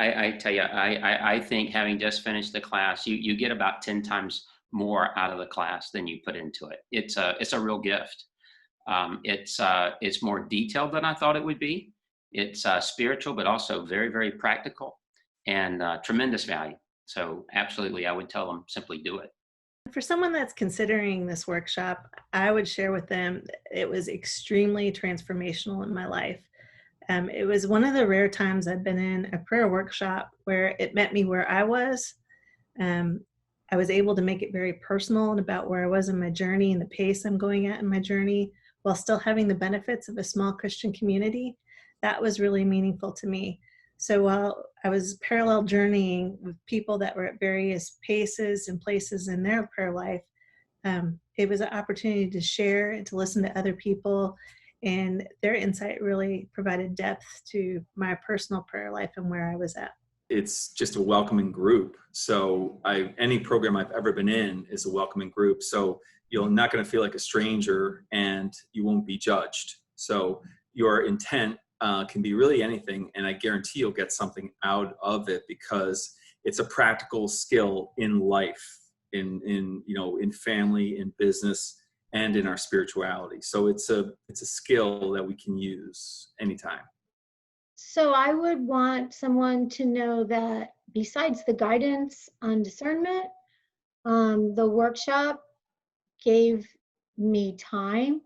I tell you, I think having just finished the class, you get about 10 times more out of the class than you put into it. It's a real gift. It's more detailed than I thought it would be. It's spiritual, but also very, very practical and tremendous value. So absolutely, I would tell them simply do it. For someone that's considering this workshop, I would share with them it was extremely transformational in my life. It was one of the rare times I've been in a prayer workshop where it met me where I was. Um, I was able to make it very personal and about where I was in my journey and the pace I'm going at in my journey while still having the benefits of a small Christian community. That was really meaningful to me. So while I was parallel journeying with people that were at various paces and places in their prayer life, it was an opportunity to share and to listen to other people, and their insight really provided depth to my personal prayer life and where I was at. It's just a welcoming group. So any program I've ever been in is a welcoming group. So you're not going to feel like a stranger and you won't be judged. So your intent can be really anything. And I guarantee you'll get something out of it because it's a practical skill in life, in family, in business, and in our spirituality. So it's a skill that we can use anytime. So I would want someone to know that besides the guidance on discernment, the workshop gave me time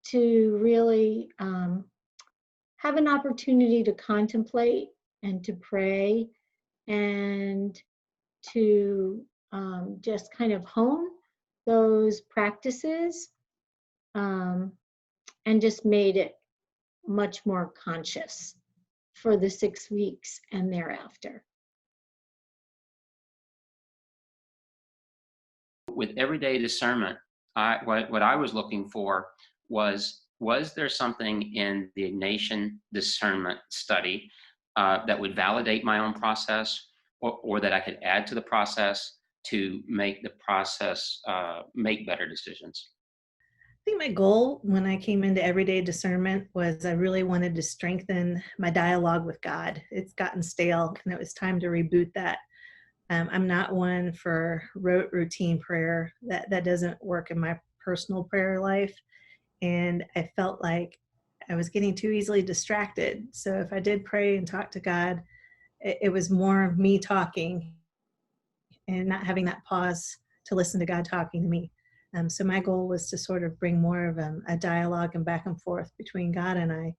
to really have an opportunity to contemplate and to pray and to just kind of hone those practices, and just made it much more conscious for the 6 weeks and thereafter. With everyday discernment, what I was looking for was there something in the Ignatian discernment study that would validate my own process, or that I could add to the process to make the process make better decisions? I think my goal when I came into everyday discernment was I really wanted to strengthen my dialogue with God. It's gotten stale and it was time to reboot that. I'm not one for rote routine prayer. That doesn't work in my personal prayer life. And I felt like I was getting too easily distracted. So if I did pray and talk to God, it was more of me talking and not having that pause to listen to God talking to me. So my goal was to sort of bring more of a dialogue and back and forth between God and I,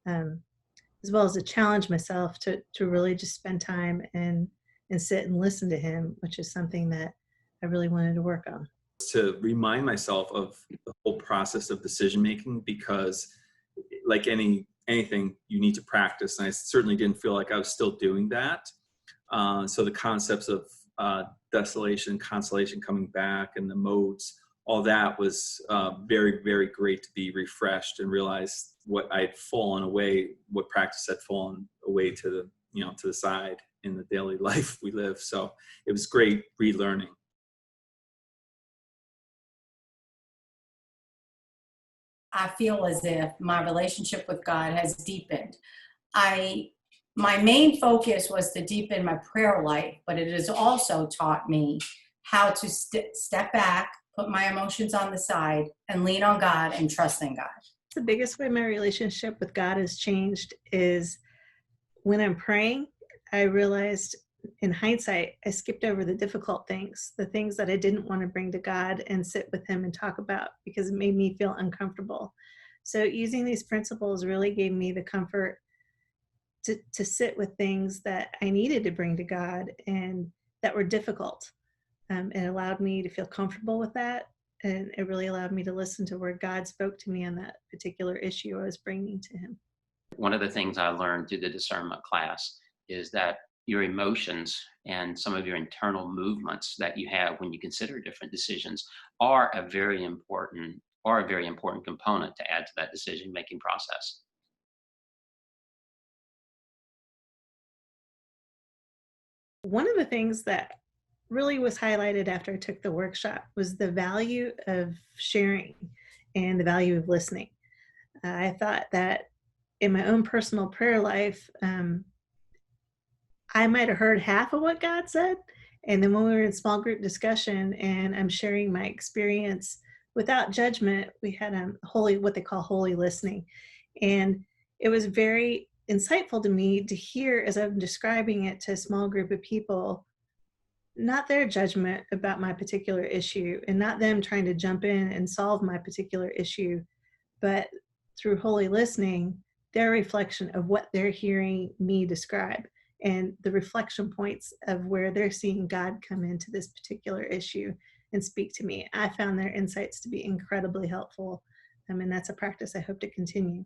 as well as to challenge myself to really just spend time and sit and listen to him, which is something that I really wanted to work on. To remind myself of the whole process of decision making, because like anything you need to practice, and I certainly didn't feel like I was still doing that. So the concepts of desolation, consolation coming back, and the modes, all that was very, very great to be refreshed and realize what I'd fallen away, what practice had fallen away to the side in the daily life we live. So it was great relearning. I feel as if my relationship with God has deepened. My main focus was to deepen my prayer life, but it has also taught me how to step back, put my emotions on the side, and lean on God and trust in God. The biggest way my relationship with God has changed is when I'm praying, I realized in hindsight, I skipped over the difficult things, the things that I didn't want to bring to God and sit with him and talk about because it made me feel uncomfortable. So using these principles really gave me the comfort to sit with things that I needed to bring to God and that were difficult. It allowed me to feel comfortable with that. And it really allowed me to listen to where God spoke to me on that particular issue I was bringing to him. One of the things I learned through the discernment class is that your emotions and some of your internal movements that you have when you consider different decisions are a very important component to add to that decision-making process. One of the things that really was highlighted after I took the workshop was the value of sharing and the value of listening. I thought that in my own personal prayer life, I might have heard half of what God said. And then when we were in small group discussion and I'm sharing my experience without judgment, we had what they call holy listening. And it was very insightful to me to hear as I'm describing it to a small group of people, not their judgment about my particular issue and not them trying to jump in and solve my particular issue, but through holy listening, their reflection of what they're hearing me describe and the reflection points of where they're seeing God come into this particular issue and speak to me. I found their insights to be incredibly helpful. And that's a practice I hope to continue.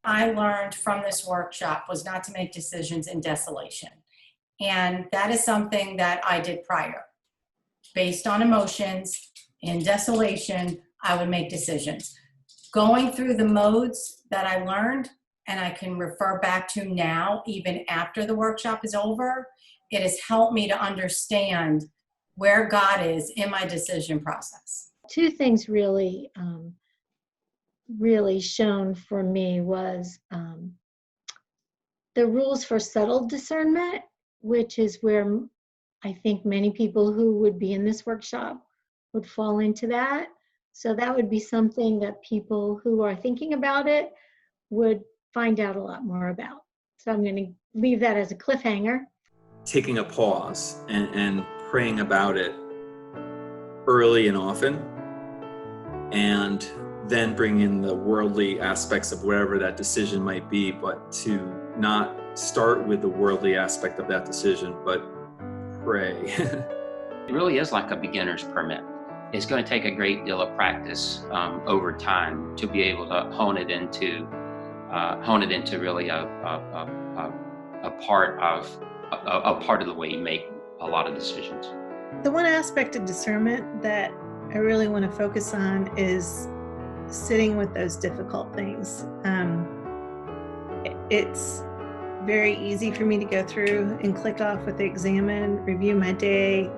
I learned from this workshop was not to make decisions in desolation. And that is something that I did prior. Based on emotions, in desolation, I would make decisions. Going through the modes that I learned, and I can refer back to now, even after the workshop is over, it has helped me to understand where God is in my decision process. Two things really, really shown for me was the rules for subtle discernment, which is where I think many people who would be in this workshop would fall into that. So that would be something that people who are thinking about it would find out a lot more about. So I'm going to leave that as a cliffhanger. Taking a pause and praying about it early and often, and then bring in the worldly aspects of whatever that decision might be, but to not start with the worldly aspect of that decision, but pray. It really is like a beginner's permit. It's going to take a great deal of practice over time to be able to hone it into really a part of the way you make a lot of decisions. The one aspect of discernment that I really want to focus on is sitting with those difficult things. It's very easy for me to go through and click off with the examine, review my day,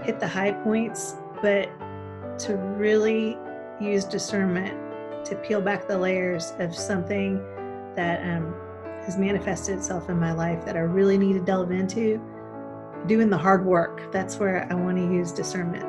hit the high points, but to really use discernment to peel back the layers of something that has manifested itself in my life that I really need to delve into, doing the hard work. That's where I want to use discernment.